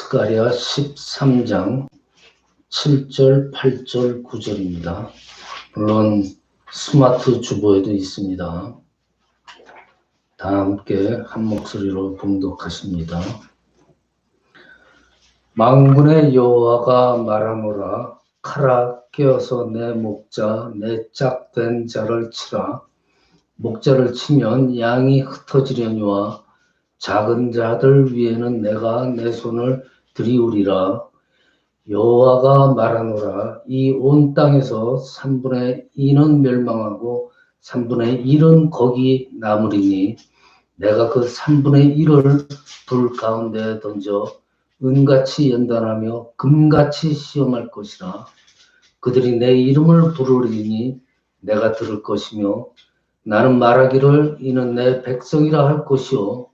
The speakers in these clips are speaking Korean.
스가랴 13장 7절, 8절, 9절입니다. 물론 스마트 주보에도 있습니다. 다 함께 한 목소리로 봉독하십니다. 만군의 여호와가 말하노라. 칼아 깨어서 내 목자, 내 짝된 자를 치라. 목자를 치면 양이 흩어지려니와 작은 자들 위에는 내가 내 손을 들이우리라. 여호와가 말하노라. 이 온 땅에서 3분의 2는 멸망하고 3분의 1은 거기 남으리니 내가 그 3분의 1을 불 가운데 던져 은같이 연단하며 금같이 시험할 것이라. 그들이 내 이름을 부르리니 내가 들을 것이며 나는 말하기를 이는 내 백성이라 할 것이요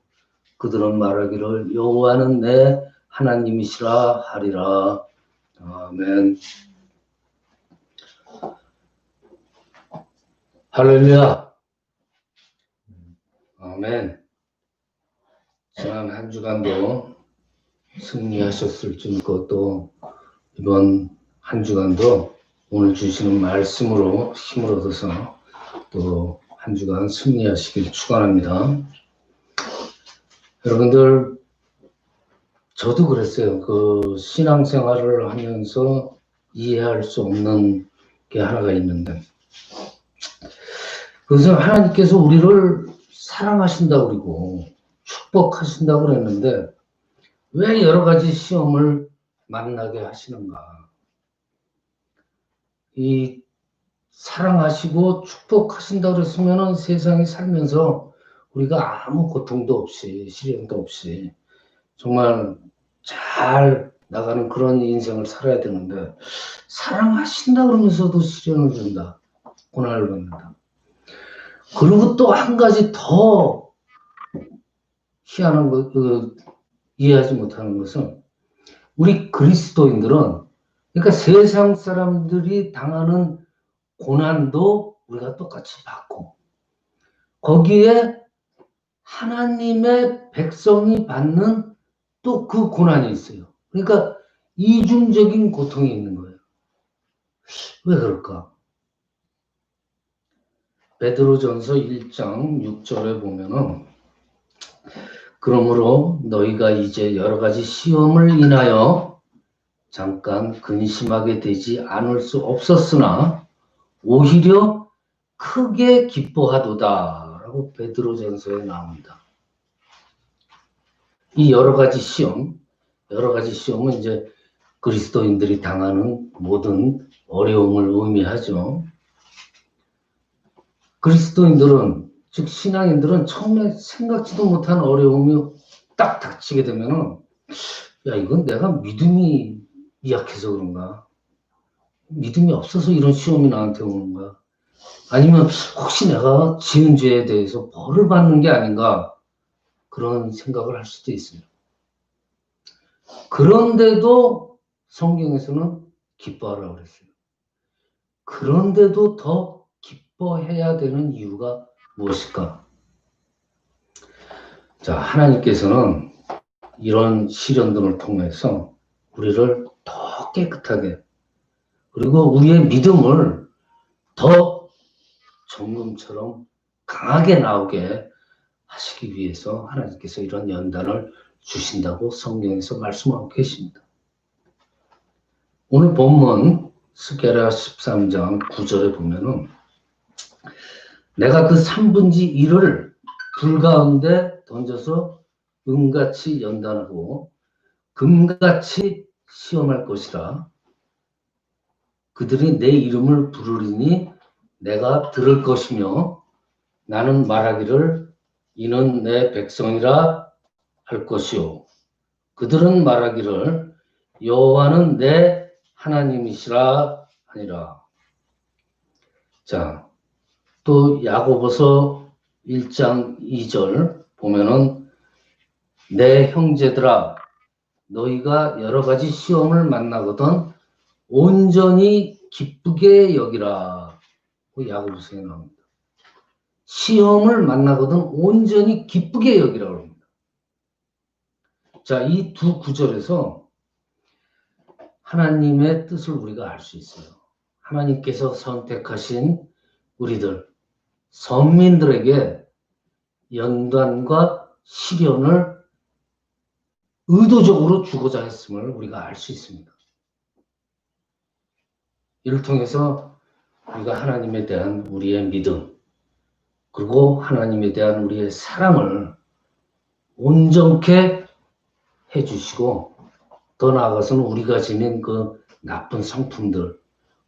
그들은 말하기를 여호와는 내 하나님이시라 하리라. 아멘. 할렐루야. 아멘. 지난 한 주간도 승리하셨을 줄 믿고 또 이번 한 주간도 오늘 주시는 말씀으로 힘을 얻어서 또 한 주간 승리하시길 축원합니다. 여러분들, 저도 그랬어요. 그 신앙생활을 하면서 이해할 수 없는 게 하나가 있는데, 그래서 하나님께서 우리를 사랑하신다고 그러고 축복하신다고 그랬는데 왜 여러 가지 시험을 만나게 하시는가? 이 사랑하시고 축복하신다고 그랬으면 세상에 살면서 우리가 아무 고통도 없이 시련도 없이 정말 잘 나가는 그런 인생을 살아야 되는데, 사랑하신다 그러면서도 시련을 준다, 고난을 받는다. 그리고 또 한 가지 더 희한한 거, 이해하지 못하는 것은 우리 그리스도인들은, 그러니까 세상 사람들이 당하는 고난도 우리가 똑같이 받고 거기에 하나님의 백성이 받는 또 그 고난이 있어요. 그러니까 이중적인 고통이 있는 거예요. 왜 그럴까? 베드로전서 1장 6절에 보면은 그러므로 너희가 이제 여러 가지 시험을 인하여 잠깐 근심하게 되지 않을 수 없었으나 오히려 크게 기뻐하도다 라고 베드로전서에 나옵니다. 이 여러 가지 시험은 이제 그리스도인들이 당하는 모든 어려움을 의미하죠. 그리스도인들은, 즉 신앙인들은 처음에 생각지도 못한 어려움이 딱 닥치게 되면은, 야, 이건 내가 믿음이 약해서 그런가? 믿음이 없어서 이런 시험이 나한테 오는가? 아니면 혹시 내가 지은 죄에 대해서 벌을 받는 게 아닌가? 그런 생각을 할 수도 있습니다. 그런데도 성경에서는 기뻐하라고 그랬어요. 그런데도 더 기뻐해야 되는 이유가 무엇일까? 자, 하나님께서는 이런 시련들을 통해서 우리를 더 깨끗하게, 그리고 우리의 믿음을 더 정금처럼 강하게 나오게 하시기 위해서 하나님께서 이런 연단을 주신다고 성경에서 말씀하고 계십니다. 오늘 본문 스가랴 13장 9절에 보면은 내가 그 3분의 1을 불 가운데 던져서 은같이 연단하고 금같이 시험할 것이라. 그들이 내 이름을 부르리니 내가 들을 것이며 나는 말하기를 이는 내 백성이라 할 것이요 그들은 말하기를 여호와는 내 하나님이시라 하니라. 자, 또 야고보서 1장 2절 보면은 내 형제들아 너희가 여러 가지 시험을 만나거든 온전히 기쁘게 여기라. 야고보서에 나옵니다. 시험을 만나거든 온전히 기쁘게 여기라고 합니다. 자, 이 두 구절에서 하나님의 뜻을 우리가 알 수 있어요. 하나님께서 선택하신 우리들, 선민들에게 연단과 시련을 의도적으로 주고자 했음을 우리가 알 수 있습니다. 이를 통해서 우리가 하나님에 대한 우리의 믿음, 그리고 하나님에 대한 우리의 사랑을 온전케 해주시고, 더 나아가서는 우리가 지닌 그 나쁜 성품들,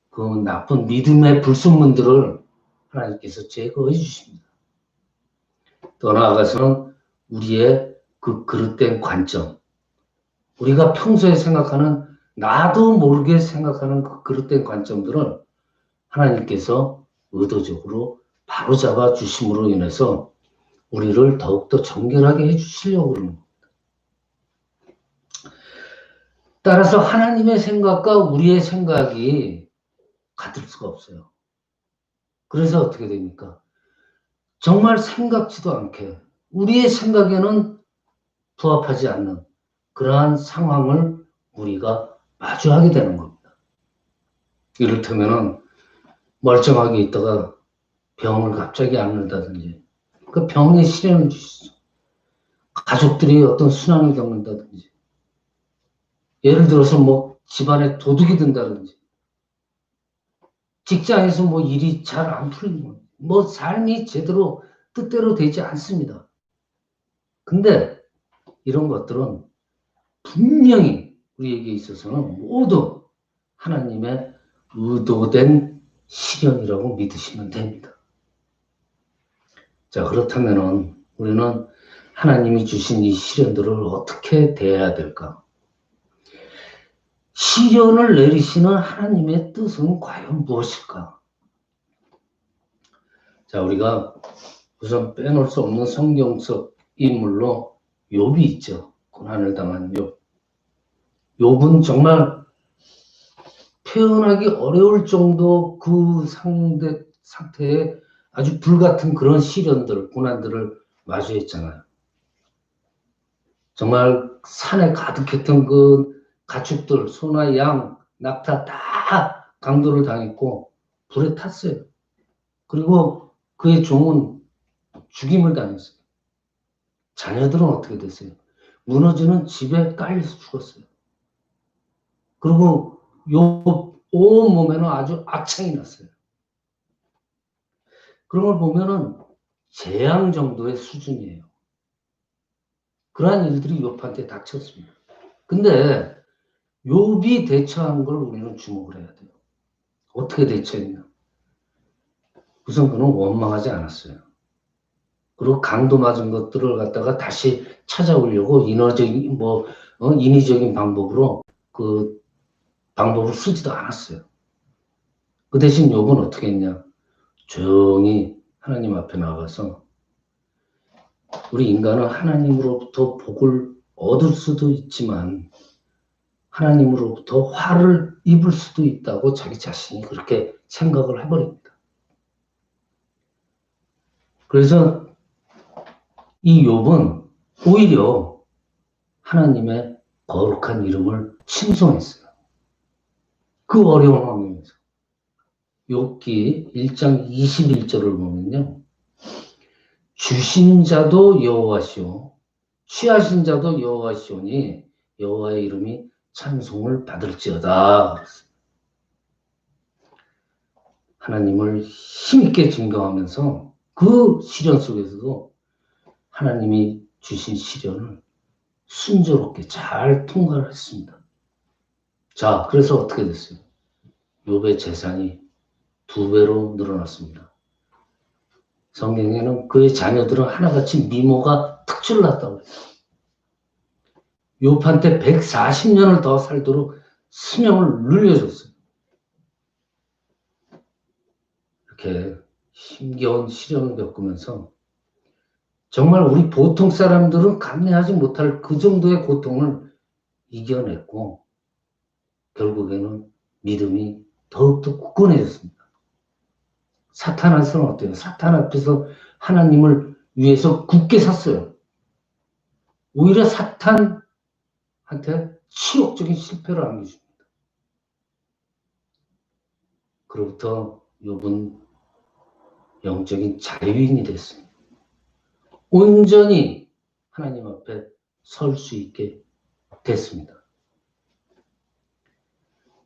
그 나쁜 믿음의 불순물들을 하나님께서 제거해 주십니다. 더 나아가서는 우리의 그 그릇된 관점, 우리가 평소에 생각하는, 나도 모르게 생각하는 그 그릇된 관점들을 하나님께서 의도적으로 바로잡아 주심으로 인해서 우리를 더욱더 정결하게 해주시려고 그러는 겁니다. 따라서 하나님의 생각과 우리의 생각이 같을 수가 없어요. 그래서 어떻게 됩니까? 정말 생각지도 않게 우리의 생각에는 부합하지 않는 그러한 상황을 우리가 마주하게 되는 겁니다. 이를테면 멀쩡하게 있다가 병을 갑자기 앓는다든지, 그 병에 시련을 주시죠. 가족들이 어떤 순환을 겪는다든지, 예를 들어서 뭐 집안에 도둑이 든다든지, 직장에서 뭐 일이 잘 안 풀리고, 뭐 삶이 제대로 뜻대로 되지 않습니다. 근데 이런 것들은 분명히 우리에게 있어서는 모두 하나님의 의도된 시련이라고 믿으시면 됩니다. 자, 그렇다면은 우리는 하나님이 주신 이 시련들을 어떻게 대해야 될까? 시련을 내리시는 하나님의 뜻은 과연 무엇일까? 자, 우리가 우선 빼놓을 수 없는 성경 속 인물로 욥이 있죠. 고난을 당한 욥. 욥은 정말 표현하기 어려울 정도 그 상태에 아주 불같은 그런 시련들, 고난들을 마주했잖아요. 정말 산에 가득했던 그 가축들, 소나 양, 낙타 다 강도를 당했고 불에 탔어요. 그리고 그의 종은 죽임을 당했어요. 자녀들은 어떻게 됐어요? 무너지는 집에 깔려서 죽었어요. 그리고 욥 온몸에는 아주 악창이 났어요. 그런 걸 보면은 재앙 정도의 수준이에요. 그러한 일들이 욥한테 닥쳤습니다. 근데 욥이 대처한 걸 우리는 주목을 해야 돼요. 어떻게 대처했냐? 우선 그는 원망하지 않았어요. 그리고 강도 맞은 것들을 갖다가 다시 찾아오려고 인위적인 방법으로 그 방법을 쓰지도 않았어요. 그 대신 욥은 어떻게 했냐? 조용히 하나님 앞에 나가서, 우리 인간은 하나님으로부터 복을 얻을 수도 있지만 하나님으로부터 화를 입을 수도 있다고 자기 자신이 그렇게 생각을 해버립니다. 그래서 이 욥은 오히려 하나님의 거룩한 이름을 칭송했어요. 그 어려운 환경에서. 욥기 1장 21절을 보면요. 주신 자도 여호와시오, 취하신 자도 여호와시오니 여호와의 이름이 찬송을 받을지어다. 하나님을 힘있게 증거하면서 그 시련 속에서도 하나님이 주신 시련을 순조롭게 잘 통과를 했습니다. 자, 그래서 어떻게 됐어요? 욥의 재산이 2배로 늘어났습니다. 성경에는 그의 자녀들은 하나같이 미모가 특출났다고 해요. 욥한테 140년을 더 살도록 수명을 늘려줬어요. 이렇게 힘겨운 시련을 겪으면서 정말 우리 보통 사람들은 감내하지 못할 그 정도의 고통을 이겨냈고 결국에는 믿음이 더욱더 굳건해졌습니다. 사탄 앞에서는 어때요? 사탄 앞에서 하나님을 위해서 굳게 섰어요. 오히려 사탄 치욕적인 실패를 안겨줍니다. 그로부터 욥은 영적인 자유인이 됐습니다. 온전히 하나님 앞에 설 수 있게 됐습니다.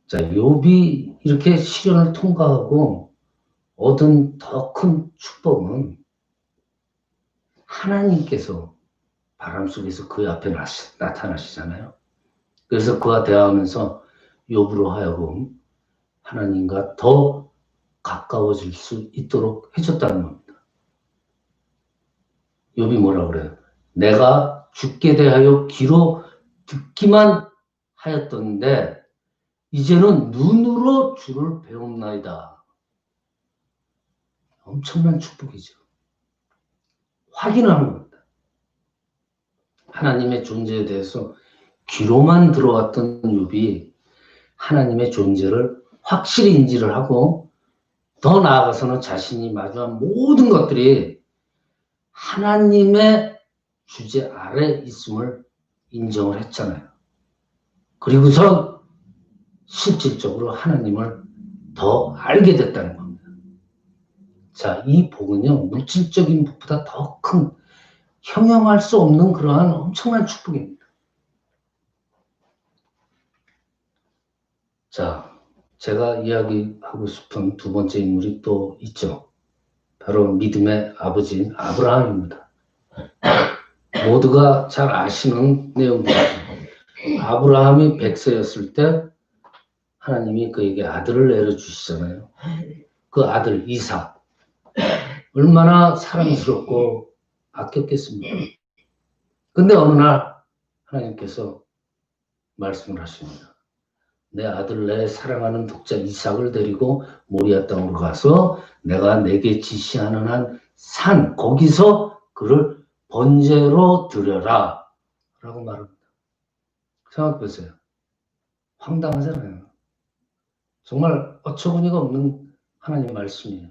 자, 욥이 이렇게 시련을 통과하고 얻은 더 큰 축복은 하나님께서 바람 속에서 그 앞에 나타나시잖아요. 그래서 그와 대화하면서 욥으로 하여금 하나님과 더 가까워질 수 있도록 해줬다는 겁니다. 욥이 뭐라 그래요? 내가 주께 대하여 귀로 듣기만 하였던데 이제는 눈으로 주를 배움나이다. 엄청난 축복이죠. 확인하는 겁니다. 하나님의 존재에 대해서 귀로만 들어왔던 욥이 하나님의 존재를 확실히 인지를 하고 더 나아가서는 자신이 마주한 모든 것들이 하나님의 주제 아래 있음을 인정을 했잖아요. 그리고서 실질적으로 하나님을 더 알게 됐다는 겁니다. 자, 이 복은요, 물질적인 복보다 더 큰, 형용할 수 없는 그러한 엄청난 축복입니다. 자, 제가 이야기하고 싶은 두 번째 인물이 또 있죠. 바로 믿음의 아버지인 아브라함입니다. 모두가 잘 아시는 내용들입니다. 아브라함이 100세였을 때 하나님이 그에게 아들을 내려주시잖아요. 그 아들 이삭. 얼마나 사랑스럽고 아꼈겠습니까? 근데 어느 날 하나님께서 말씀을 하십니다. 내 아들, 내 사랑하는 독자 이삭을 데리고 모리아 땅으로 가서 내가 내게 지시하는 한 산, 거기서 그를 번제로 드려라 라고 말합니다. 생각해보세요. 황당하잖아요. 정말 어처구니가 없는 하나님 말씀이에요.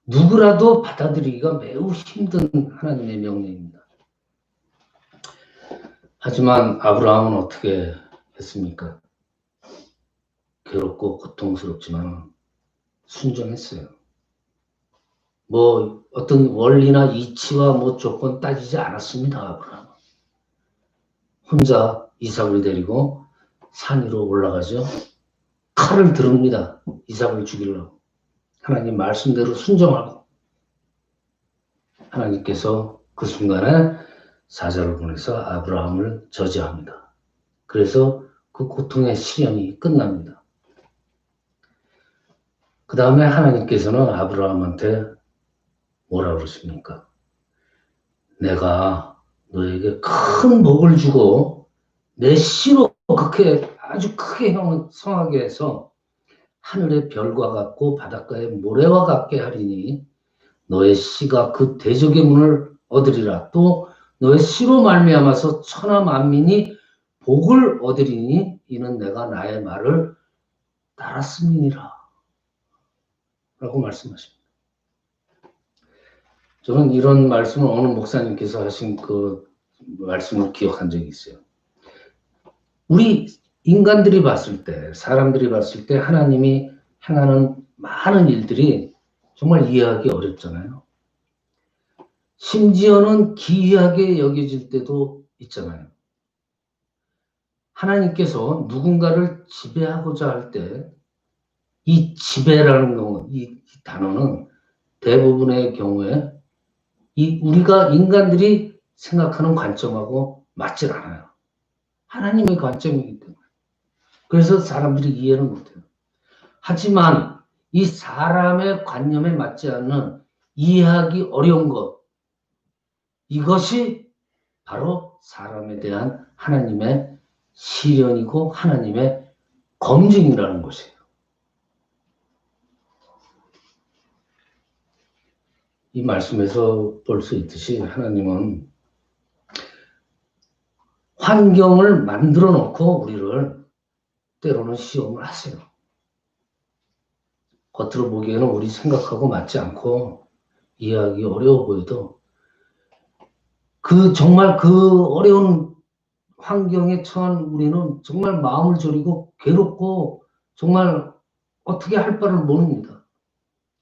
누구라도 받아들이기가 매우 힘든 하나님의 명령입니다. 하지만 아브라함은 어떻게 했습니까? 괴롭고 고통스럽지만 순종했어요. 뭐 어떤 원리나 이치와 뭐 조건 따지지 않았습니다. 아브라함은. 혼자 이삭을 데리고 산 위로 올라가죠. 칼을 들읍니다. 이삭을 죽이려고. 하나님 말씀대로 순종하고 하나님께서 그 순간에 사자를 보내서 아브라함을 저지합니다. 그래서 그 고통의 시련이 끝납니다. 그 다음에 하나님께서는 아브라함한테 뭐라 그러십니까? 내가 너에게 큰 복을 주고 내 씨로 그렇게 아주 크게 형을 성하게 해서 하늘의 별과 같고 바닷가의 모래와 같게 하리니 너의 씨가 그 대적의 문을 얻으리라. 또 너의 씨로 말미암아서 천하 만민이 복을 얻으리니 이는 내가 나의 말을 따랐음이니라 라고 말씀하십니다. 저는 이런 말씀을 어느 목사님께서 하신 그 말씀을 기억한 적이 있어요. 우리 인간들이 봤을 때, 사람들이 봤을 때 하나님이 행하는 많은 일들이 정말 이해하기 어렵잖아요. 심지어는 기이하게 여겨질 때도 있잖아요. 하나님께서 누군가를 지배하고자 할 때 이 지배라는 경우, 이 단어는 대부분의 경우에 우리가 인간들이 생각하는 관점하고 맞질 않아요. 하나님의 관점이기 때문에. 그래서 사람들이 이해를 못해요. 하지만 이 사람의 관념에 맞지 않는 이해하기 어려운 것, 이것이 바로 사람에 대한 하나님의 시련이고 하나님의 검증이라는 것이에요. 이 말씀에서 볼 수 있듯이 하나님은 환경을 만들어 놓고 우리를 때로는 시험을 하세요. 겉으로 보기에는 우리 생각하고 맞지 않고 이해하기 어려워 보여도 정말 그 어려운 환경에 처한 우리는 정말 마음을 졸이고 괴롭고 정말 어떻게 할 바를 모릅니다.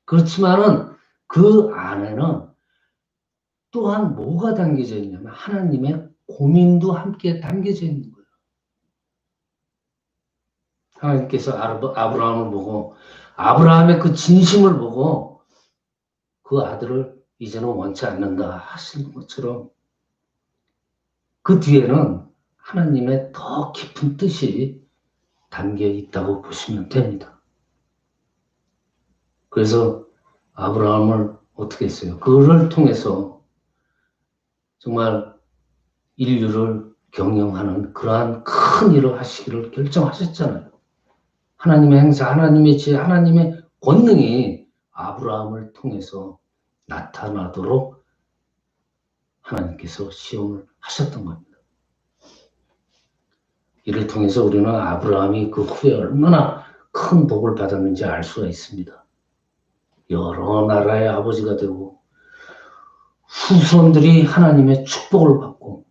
그렇지만은 그 안에는 또한 뭐가 담겨져 있냐면 하나님의 고민도 함께 담겨져 있는 거예요. 하나님께서 아브라함을 보고 아브라함의 그 진심을 보고 그 아들을 이제는 원치 않는다 하시는 것처럼 그 뒤에는 하나님의 더 깊은 뜻이 담겨 있다고 보시면 됩니다. 그래서 아브라함을 어떻게 했어요? 그를 통해서 정말 인류를 경영하는 그러한 큰 일을 하시기를 결정하셨잖아요. 하나님의 행사, 하나님의 지혜, 하나님의 권능이 아브라함을 통해서 나타나도록 하나님께서 시험을 하셨던 겁니다. 이를 통해서 우리는 아브라함이 그 후에 얼마나 큰 복을 받았는지 알 수가 있습니다. 여러 나라의 아버지가 되고 후손들이 하나님의 축복을 받고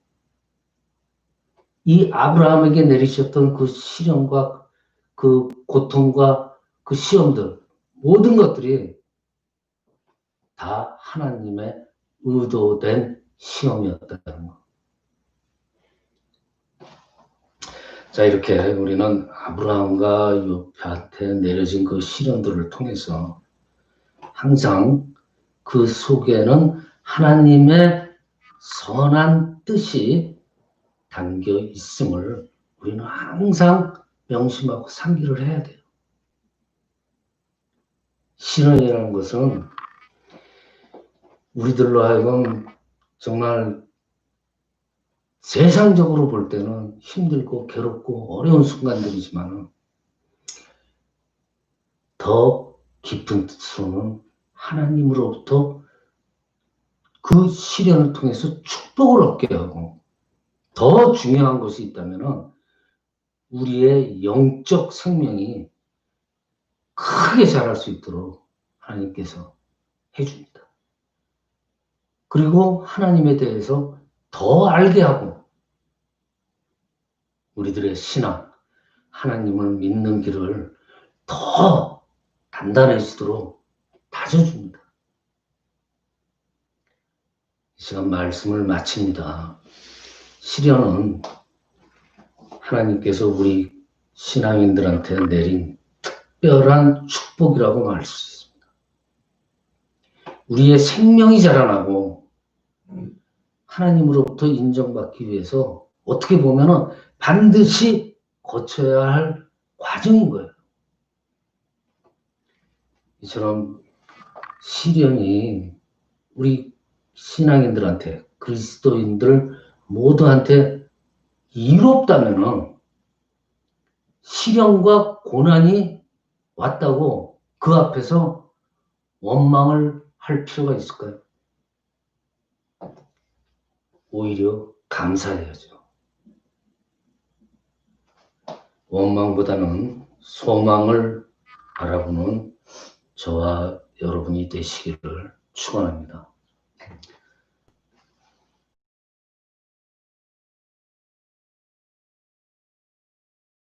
이 아브라함에게 내리셨던 그 시련과 그 고통과 그 시험들 모든 것들이 다 하나님의 의도된 시험이었다는 것. 자, 이렇게 우리는 아브라함과 욥한테 내려진 그 시련들을 통해서 항상 그 속에는 하나님의 선한 뜻이 담겨 있음을 우리는 항상 명심하고 상기를 해야 돼요. 시련이라는 것은 우리들로 하여금 정말 세상적으로 볼 때는 힘들고 괴롭고 어려운 순간들이지만 더 깊은 뜻으로는 하나님으로부터 그 시련을 통해서 축복을 얻게 하고 더 중요한 것이 있다면 우리의 영적 생명이 크게 자랄 수 있도록 하나님께서 해줍니다. 그리고 하나님에 대해서 더 알게 하고 우리들의 신앙, 하나님을 믿는 길을 더 단단해지도록 다져줍니다. 이 시간 말씀을 마칩니다. 시련은 하나님께서 우리 신앙인들한테 내린 특별한 축복이라고 말할 수 있습니다. 우리의 생명이 자라나고 하나님으로부터 인정받기 위해서 어떻게 보면 반드시 거쳐야 할 과정인 거예요. 이처럼 시련이 우리 신앙인들한테 그리스도인들 모두한테 이롭다면 시련과 고난이 왔다고 그 앞에서 원망을 할 필요가 있을까요? 오히려 감사해야죠. 원망보다는 소망을 바라보는 저와 여러분이 되시기를 축원합니다.